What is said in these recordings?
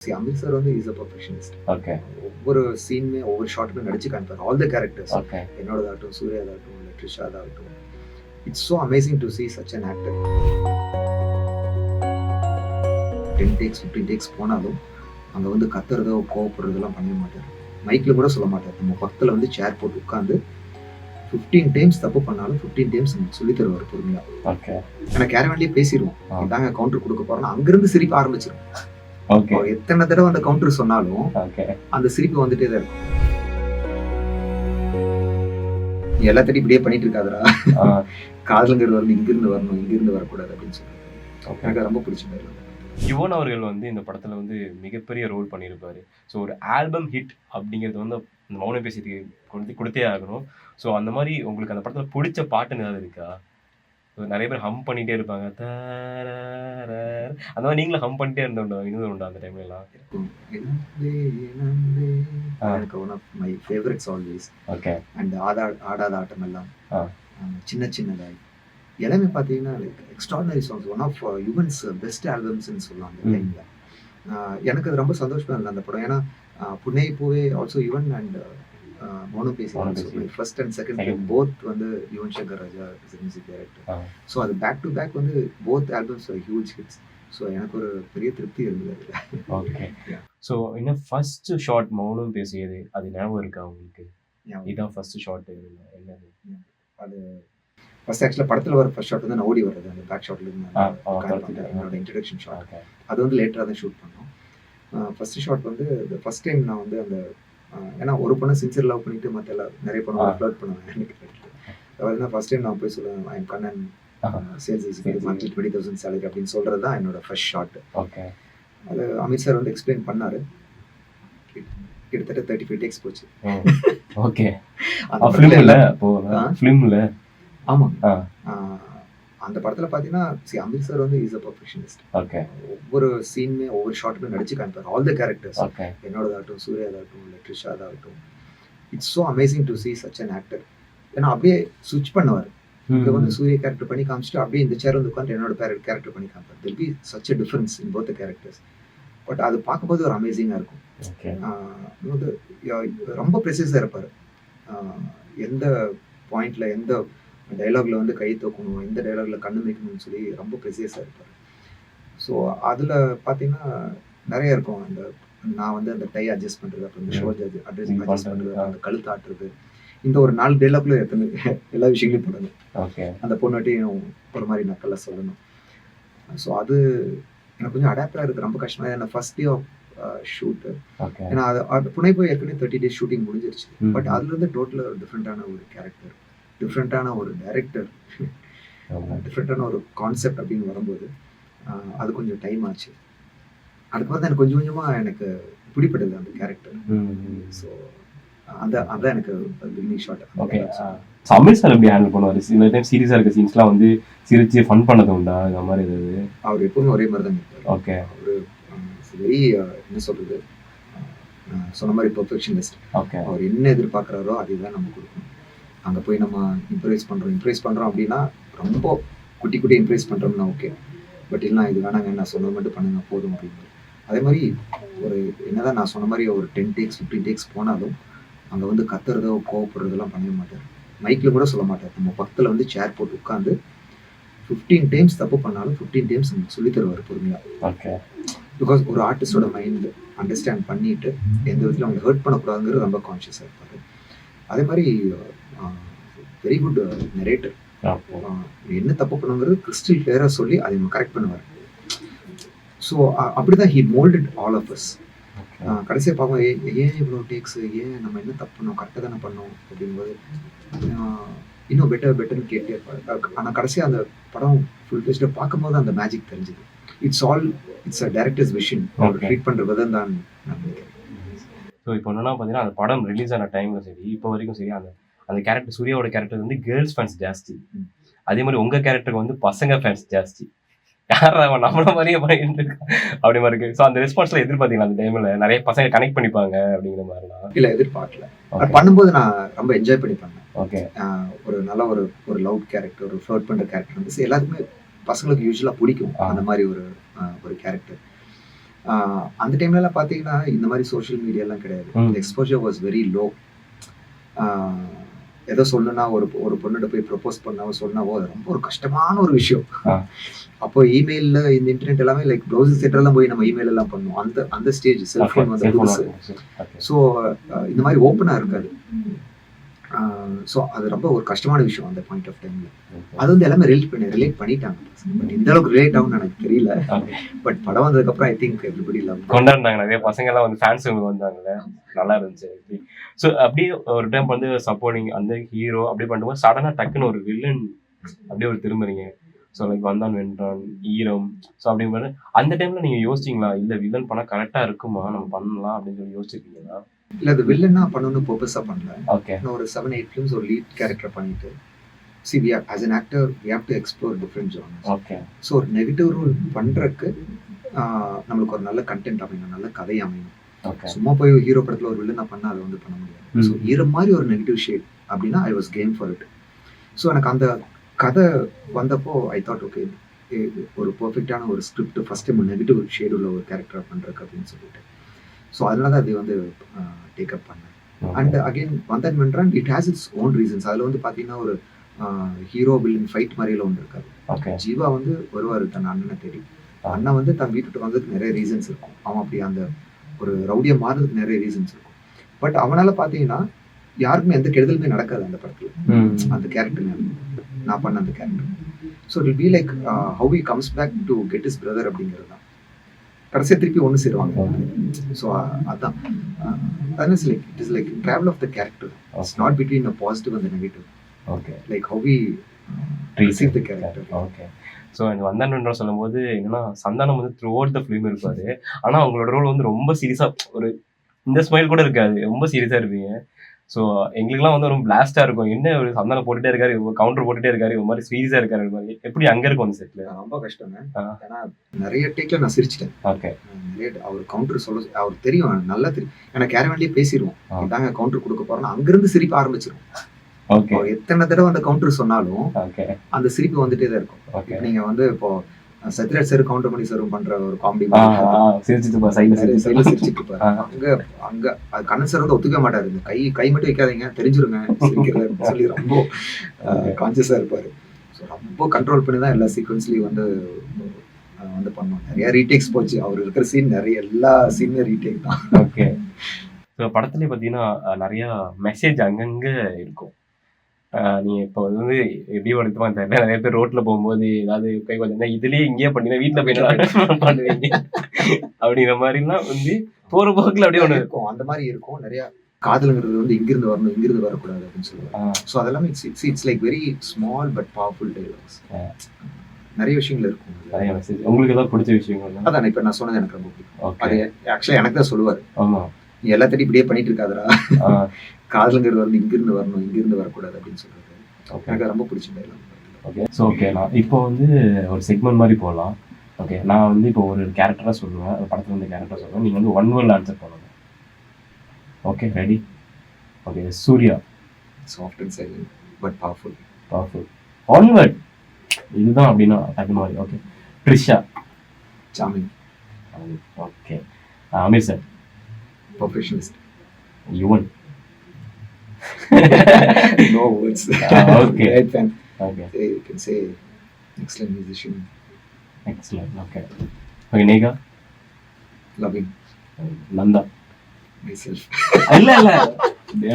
Amir sir வந்து is a perfectionist. Okay. ஒவ்வொரு சீனுமே ஒவ்வொரு ஷாட்டுமே நடிச்சு காமிப்பார். All the characters okay. என்னோடதாகட்டும், சூர்யாதாகட்டும், இல்ல த்ரிஷாதாகட்டும். It's so amazing to see such an actor. 10 takes 15 takes போனாலும் அங்கே வந்து கத்துறதோ கோவப்படுறதெல்லாம் பண்ணவே மாட்டார். மைக்கில் கூட சொல்ல மாட்டார். நம்ம பக்கத்தில் வந்து சேர் போட்டு உட்காந்து 15 டைம்ஸ் தப்பு பண்ணாலும் 15 டைம்ஸ் நமக்கு சொல்லி தருவார் பொறுமையா. ஓகே. ஏன்னா கேரவன்லேயே பேசிடுவோம், இதாங்க கவுண்டர் கொடுக்க போறோம்னா அங்கிருந்து சிரிப்பு ஆரம்பிச்சிடும். ஓகே. எத்தனை தடவை அந்த கவுண்டர் சொன்னாலும் ஓகே. அந்த சிரிப்பு வந்துட்டே தான் இருக்கும். எல்லாத்தையும் இப்படியே பண்ணிட்டு இருக்காதரா, காதலுங்கிறது வந்து இங்கிருந்து வரணும், இங்கிருந்து வரக்கூடாது அப்படின்னு சொல்லிட்டு எனக்கு ரொம்ப பிடிச்ச மாதிரி. யுவன் அவர்கள் வந்து இந்த படத்துல வந்து மிகப்பெரிய ரோல் பண்ணியிருப்பாரு. ஸோ ஒரு ஆல்பம் ஹிட் அப்படிங்கிறது வந்து இந்த மௌனம் பேசியதுக்கு கொடுத்தே ஆகணும். ஸோ அந்த மாதிரி உங்களுக்கு அந்த படத்துல பிடிச்ச பாட்டுன்னு ஏதாவது இருக்கா? நிறைய பேர் ஹம் பண்ணிட்டே இருப்பாங்க, அந்த மாதிரி நீங்களும் ஹம் பண்ணிட்டே இருந்தோம் உண்டா அந்த டைம்ல எல்லாம்? எனக்கு one of my favourites always. Okay. And ஆடாத ஆட்டம் எல்லாம், சின்ன சின்னதாய் எல்லாமே பார்த்தீங்கன்னா like extraordinary songs. One of Yuvan's best ஆல்பம்ஸ்ன்னு சொல்லலாம் அந்த டைமில். எனக்கு அது ரொம்ப சந்தோஷமாக இருந்தது அந்த படம். ஏன்னா புனே பூவே ஆல்சோ யுவன் அண்ட் மௌனம் பேசி first and second film both வந்து Yuvan Shankar Raja is music director. So அது பேக் டு பேக் வந்து both albums huge hits. So எனக்கு ஒரு பெரிய திருப்தி இருந்தது. ஓகே. ஸோ இன்னும் ஃபர்ஸ்ட் ஷாட் மௌனம் பேசியது அது ஞாபகம் இருக்கா உங்களுக்கு? இதான் ஃபர்ஸ்ட் ஷாட் என்னது? அது ஃபர்ஸ்ட் ஆக்சுவலாக படத்தில் வர ஃபர்ஸ்ட் ஷாட் வந்து நான் ஓடி வர்றது அந்த பேக் ஷாட்ல இருந்து என்னோட இன்ட்ரடக்ஷன் ஷாட். அது வந்து லேட்டராக தான் ஷூட் பண்ணோம். ஃபர்ஸ்ட் ஷாட் வந்து ஃபர்ஸ்ட் டைம் நான் வந்து அந்த ஏன்னா ஒரு பொண்ணை சின்சியர் லவ் பண்ணிட்டு மற்ற எல்லாம் நிறைய பொண்ணு ஃப்ளர்ட் பண்ணுவேன். எனக்கு அதாவது ஃபர்ஸ்ட் டைம் நான் போய் சொல்லுவேன் I am Kannan sales is monthly 20,000 salary அப்படின்னு சொல்கிறது தான் என்னோட ஃபர்ஸ்ட் ஷாட். ஓகே. அது அமித் சார் வந்து எக்ஸ்பிளைன் பண்ணார். கிட்டத்தட்ட 35 டேக்ஸ் போச்சு. ஓகே. ஆமாம். அந்த படத்தில் பார்த்தீங்கன்னா அமீர் சார் வந்து இஸ் அ பர்ஃபெக்ஷனிஸ்ட். ஓகே. ஒவ்வொரு சீனுமே ஒவ்வொரு ஷாட்டுமே நடிச்சு காமிப்பார். All the characters okay. என்னோடதாகட்டும், சூர்யாதாகட்டும், இல்லை த்ரிஷாதாகட்டும். It's so amazing to see such an actor. ஏன்னா அப்படியே ஸ்விட்ச் பண்ணுவார். இங்கே வந்து சூரிய கேரக்டர் பண்ணி காமிச்சிட்டு அப்படியே இந்த சேர் வந்து உட்காந்து என்னோட கேரக்டர் பண்ணி காமிப்பார். There'll be such a difference in both the characters. But அது பார்க்கும்போது ஒரு அமேசிங்காக இருக்கும். ரொம்ப ப்ரெசிஸாக இருப்பார். எந்த பாயிண்ட்ல எந்த டைலாக்ல வந்து கை தூக்கணும், எந்த டைலாக்ல கண்ணு வைக்கணும்னு சொல்லி ரொம்ப ப்ரெசியஸாக இருப்பார். ஸோ அதில் பார்த்தீங்கன்னா நிறைய இருக்கும். அந்த நான் வந்து அந்த டை அட்ஜஸ்ட் பண்ணுறது, அப்புறம் இந்த ஷோல்டர் அட்ஜஸ்ட் பண்ணுறது, அந்த கழுத்து ஆட்டுறது, இந்த ஒரு 4 டைலாக்ல எல்லா விஷயங்களையும் போடணும். ஓகே. அந்த பொண்ணாட்டையும் ஒரு மாதிரி நக்கலாக சொல்லணும். ஸோ அது எனக்கு கொஞ்சம் அடாப்டாக இருக்குது. ரொம்ப கஷ்டமாக ஏன்னா ஃபர்ஸ்ட் டே ஆஃப் ஷூட்டு. ஏன்னா அது புனே போய் ஏற்கனவே 30 டேஸ் ஷூட்டிங் முடிஞ்சிருச்சு. பட் அதுலேருந்து டோட்டலாக டிஃப்ரெண்ட்டான ஒரு கேரக்டர், டிஃப்ரெண்ட்டான ஒரு டைரக்டர், டிஃப்ரெண்ட்டான ஒரு கான்செப்ட் அப்படின்னு வரும்போது அது கொஞ்சம் டைம் ஆச்சு. அதுக்கப்புறம் தான் எனக்கு கொஞ்சம் கொஞ்சமாக எனக்கு பிடிப்பட்டது அந்த கேரக்டர். ஸோ அதான் எனக்கு beginning shot. Okay. Aamir sir எப்படி ஹேண்டில் பண்ணுவார்? சில டைம் சீரியஸாக இருக்க சீன்ஸ்லாம் வந்து சிரிச்சு ஃபன் பண்ணது உண்டா? இந்த மாதிரி ஏதாவது? அவர் எப்பவுமே ஒரே மாதிரி தான் இருப்பார். ஓகே. அவர் வெரி என்ன சொல்கிறது, சொன்ன மாதிரி பர்ஃபெக்ஷனிஸ்ட். ஓகே. அவர் என்ன எதிர்பார்க்குறாரோ அதுதான் நம்ம கொடுக்கணும். அங்கே போய் நம்ம இம்ப்ரெஸ் பண்ணுறோம் அப்படின்னா ரொம்ப குட்டி குட்டி இம்ப்ரெஸ் பண்ணுறோம்னா ஓகே. பட் இல்லைனா இது வேணாங்க, நான் சொன்ன மட்டும் பண்ணுங்க போதும் அப்படின்னு. அதே மாதிரி ஒரு என்னதான் நான் சொன்ன மாதிரி ஒரு 10 டேக்ஸ் 15 டேக்ஸ் போனாலும் அங்கே வந்து கத்துறதோ கோவப்படுறதெல்லாம் பண்ணவே மாட்டார். மைக்கில் கூட சொல்ல மாட்டார். நம்ம பக்கத்தில் வந்து சேர் போட்டு உட்காந்து 15 டைம்ஸ் தப்பு பண்ணாலும் 15 டைம்ஸ் நமக்கு சொல்லி தருவார் பொறுமையாக. ஓகே. பிகாஸ் ஒரு ஆர்டிஸ்டோட மைண்ட் அண்டர்ஸ்டாண்ட் பண்ணிட்டு எந்த விதத்தில் அவங்க ஹர்ட் பண்ணக்கூடாதுங்கிறது ரொம்ப கான்ஷியஸாக இருப்பார். அதே மாதிரி வெரி குட் நரேட்டர். என்ன தப்பு பண்ணுங்கிறது கிறிஸ்டல் கிளியராக சொல்லி அதை நம்ம கரெக்ட் பண்ணுவார். ஸோ அப்படி தான் he moulded all of us. கடைசியாக பார்ப்போம் ஏன் இவ்வளோ டேக்ஸ், ஏன் நம்ம என்ன தப்பு பண்ணோம், கரெக்டாக தானே பண்ணோம் அப்படிங்கும்போது இன்னும் பெட்டர்னு கேட்டே இருப்பார். ஆனால் கடைசியாக அந்த படம் ஃபுல் ஃபேஸ்டாக பார்க்கும்போது அந்த மேஜிக் தெரிஞ்சுது. It's a director's vision. அவர் ட்ரீட் பண்ணுற விதம் தான் நான் நினைக்கிறேன். ஸோ இப்போ என்னன்னா பார்த்தீங்கன்னா அந்த படம் ரிலீஸ் ஆன டைமில் சரி இப்போ வரைக்கும் சரி அந்த கேரக்டர் சூர்யாவோட கேரக்டர் வந்து கேர்ள்ஸ் ஃபேன்ஸ் ஜாஸ்தி. அதே மாதிரி உங்கள் கேரக்டருக்கு வந்து பசங்க ஃபேன்ஸ் ஜாஸ்தி. யாரா அவன் நம்மள மாதிரியே பண்ணிட்டு இருக்கான் அப்படி மாதிரி இருக்கு. ஸோ அந்த ரெஸ்பான்ஸ்ல எதிர்பார்த்தீங்களா அந்த டைம்ல நிறைய பசங்க கனெக்ட் பண்ணிப்பாங்க அப்படிங்கிற மாதிரிலாம்? இல்லை, எதிர்பார்க்கல. பண்ணும்போது நான் ரொம்ப என்ஜாய் பண்ணி பண்ணேன். ஓகே. ஒரு நல்ல ஒரு லவ் கேரக்டர், ஒரு ஃப்ளர்ட் பண்ணுற கேரக்டர் வந்து எல்லாத்துக்குமே பசங்களுக்கு யூஸ்வலாக பிடிக்கும் அந்த மாதிரி ஒரு கேரக்டர். அந்த டைம்லலாம் பார்த்தீங்கன்னா இந்த மாதிரி சோஷியல் மீடியாலாம் கிடையாது. ம். Exposure was very low. ஏதோ சொல்லணும்னா ஒரு ஒரு பொண்ணுகிட்ட போய் ப்ரொபோஸ் பண்ணாவோ சொன்னாவோ அது ரொம்ப ஒரு கஷ்டமான ஒரு விஷயம். ஆ. அப்போ இமெயிலில் இந்த இன்டர்நெட் எல்லாமே லைக் ப்ரௌசிங் சென்டர்லாம் போய் நம்ம இமெயில் எல்லாம் பண்ணோம். அந்த ஸ்டேஜ் செல்ஃபோன் வந்து புதுசு. ஸோ இந்த மாதிரி ஓப்பனாக இருக்காது. ஸோ அது ரொம்ப ஒரு கஷ்டமான விஷயம் அந்த பாயிண்ட் ஆஃப் டைம்ல. அது வந்து எல்லாமே ரிலேட் பண்ணிட்டாங்க. பட் இந்த அளவுக்கு ரிலேட் ஆகும்னு எனக்கு தெரியல. பட் படம் வந்ததுக்கப்புறம் ஐ திங்க் எவ்ரிபடி லவ். கொண்டாடினாங்க நிறைய பசங்க எல்லாம் வந்து ஃபேன்ஸ் வந்தாங்கல்ல, நல்லா இருந்துச்சு. ஸோ அப்படியே ஒரு டைம் வந்து சப்போர்ட்டிங் அந்த ஹீரோ அப்படி பண்ணும்போது சடனா டக்குன்னு ஒரு வில்லன் அப்படியே ஒரு திரும்புறீங்க. ஸோ லைக் வந்தான் வென்றான், ஈரம். ஸோ அப்படிங்கும்போது அந்த டைம்ல நீங்க யோசிச்சிங்களா, இல்ல வில்லன் பண்ணா கரெக்டா இருக்குமா, நம்ம பண்ணலாம் அப்படின்னு சொல்லி யோசிச்சிருக்கீங்களா? இல்லை அது வில்லனா பண்ணணும்னு பர்பஸாக பண்ணல. ஓகே. நான் ஒரு 7-8 ஃபிலிம்ஸ் ஒரு லீட் கேரக்டர் பண்ணிட்டு we have, as an actor we have to explore different genres. Okay. So ஒரு நெகட்டிவ் ரோல் பண்ணுறதுக்கு நம்மளுக்கு ஒரு நல்ல கண்டென்ட் அமையணும், நல்ல கதை அமையணும். ஓகே. சும்மா போய் ஹீரோ படத்தில் ஒரு வில்லனா பண்ணால் அதை வந்து பண்ண முடியாது. ஸோ ஈர மாதிரி ஒரு நெகட்டிவ் ஷேட் அப்படின்னா I was game for it. So எனக்கு அந்த கதை வந்தப்போ ஐ தாட் ஓகே ஒரு பர்ஃபெக்டான ஒரு script first time negative shade உள்ள ஒரு கேரக்டர் பண்ணுறதுக்கு அப்படின்னு சொல்லிட்டு. ஸோ அதனால தான் அது வந்து டேக்அப் பண்ணேன். And again Vandhaan Vendraan it has its own reasons. அதில் வந்து பார்த்தீங்கன்னா ஒரு ஹீரோ வில்லன் ஃபைட் மாதிரிலாம் ஒன்று இருக்காது. ஓகே. ஜீவா வந்து வருவார் தன் அண்ணனை தேடி. அண்ணன் வந்து தன் வீட்டுக்கு வந்ததுக்கு நிறைய ரீசன்ஸ் இருக்கும். அவன் அப்படி அந்த ஒரு ரவுடியை மாறுறதுக்கு நிறைய ரீசன்ஸ் இருக்கும். பட் அவனால் பார்த்தீங்கன்னா யாருக்குமே எந்த கெடுதலுமே நடக்காது அந்த படத்தில். அந்த கேரக்டர் நான் பண்ண அந்த character. So it will be like how he comes back to get his brother அப்படிங்கிறது தான். கடைசியாக திருப்பி ஒன்று சேருவாங்க. ஸோ அதான் like it is like travel of the character. It's not between a positive and negative. Okay. Like how we receive the character. Okay. So எனக்கு வந்தன் வென்றான் சொல்லும்போது என்னன்னா சந்தானம் வந்து த்ரூ அவுட் த ஃபிலிம் இருப்பாரு. ஆனால் அவங்களோட ரோல் வந்து ரொம்ப சீரியஸாக ஒரு இந்த ஸ்மைல் கூட இருக்காது, ரொம்ப சீரியஸாக இருப்பீங்க. ஸோ எங்களுக்குலாம் வந்து ரொம்ப பிளாஸ்டாக இருக்கும். என்ன ஒரு சந்தானம் போட்டுட்டே இருக்காரு, கவுண்டர் போட்டுட்டே இருக்காரு, ஒரு மாதிரி சீரியஸாக இருக்காரு மாதிரி. எப்படி அங்கே இருக்கும் அந்த செட்டில்? ரொம்ப கஷ்டங்க. ஏன்னா நிறைய டேக்ல நான் சிரிச்சிட்டேன். ஓகே. அவர் கவுண்டர் சொல்ல அவர் தெரியும், நல்லா தெரியும். ஏன்னா கேரவன்லேயே பேசிடுவோம், இதாங்க கவுண்டர் கொடுக்க போறோம்னா அங்கிருந்து சிரிப்பு ஆரம்பிச்சிடும். ஓகே. எத்தனை தடவை அந்த கவுண்டர் சொன்னாலும் ஓகே அந்த சிரிப்பு வந்துட்டே தான் இருக்கும். ஓகே. நீங்க வந்து இப்போ சத்யராஜ் சார் கவுண்டர் பண்ணி சார் பண்ற ஒரு காமெடி சிரிச்சிட்டு சிரிச்சிட்டு இருப்பாரு. அங்க கண்ணன் சார் வந்து ஒத்துக்க மாட்டாரு. கை மட்டும் வைக்காதீங்க, தெரிஞ்சிருங்க சொல்லி ரொம்ப கான்சியஸா இருப்பாரு. ஸோ ரொம்ப கண்ட்ரோல் பண்ணி தான் எல்லா சீக்வன்ஸ்லயும் வந்து பண்ணோம். நிறைய ரீடேக்ஸ் போச்சு. அவர் இருக்கிற சீன் நிறைய எல்லா சீனுமே ரீடேக் தான். ஓகே. ஸோ படத்துலேயே பார்த்தீங்கன்னா நிறைய மெசேஜ் அங்கங்கே இருக்கும். நீங்கள் இப்போ வந்து எப்படி வளர்த்துமா தெரியல, நிறைய பேர் ரோட்டில் போகும்போது ஏதாவது கை பார்த்தீங்கன்னா இதுலேயே இங்கேயே பண்ணிங்கன்னா வீட்டில் போய் பண்ணுவீங்க அப்படிங்கிற மாதிரிலாம் வந்து போகிற போக்கில் அப்படியே ஒன்று இருக்கும். அந்த மாதிரி இருக்கும். நிறைய காதலுங்கிறது வந்து இங்கிருந்து வரணும், இங்கிருந்து வரக்கூடாது அப்படின்னு சொல்லுவாங்க. ஸோ அதெல்லாமே it's like very small but powerful dialogues. நிறைய விஷயங்கள் இருக்கும். நிறைய மெசேஜ். உங்களுக்கு ஏதாவது பிடிச்ச விஷயங்கள்? அதான் இப்போ நான் சொன்னது எனக்கு ரொம்ப பிடிக்கும். அது ஆக்சுவலாக எனக்கு தான் சொல்லுவார். ஆமாம், நீ எல்லாத்தையும் இப்படியே பண்ணிட்டு இருக்காதரா, காதலுங்கிறது வந்து இங்கிருந்து வரணும், இங்கிருந்து வரக்கூடாது அப்படின்னு சொல்றது எனக்கு ரொம்ப பிடிச்ச டைலாக். ஓகே. ஸோ ஓகே, நான் இப்போ வந்து ஒரு செக்மெண்ட் மாதிரி போகலாம். ஓகே, நான் வந்து இப்போ ஒரு கேரக்டராக சொல்லுவேன், ஒரு படத்தில் வந்து கேரக்டராக சொல்லுவேன். நீங்கள் வந்து ஒன் வேர்ட் ஆன்சர் பண்ணணும். Okay, ready? Okay. Suriya. Soft and silent but powerful. Powerful. One word இதுதான் அப்படின்னா டக்கு மாதிரி. Okay. Trisha. Charming. Okay. Aamir sir. Perfectionist. Yuvan. No words. Okay. Great fan. Okay. You can say excellent musician. Excellent. Okay. Okay, Nega. Loving. Nanda. Myself. இல்ல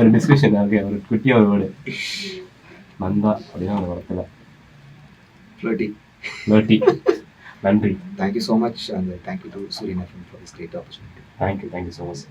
ஒரு discussion. Okay, ஒரு குட்டியா ஒரு word. Nanda அப்படின்னா அந்த படத்துல. Flirty. Flirty. நன்றி. Thank you so much and thank you to Surya FM for this great opportunity. Thank you so much.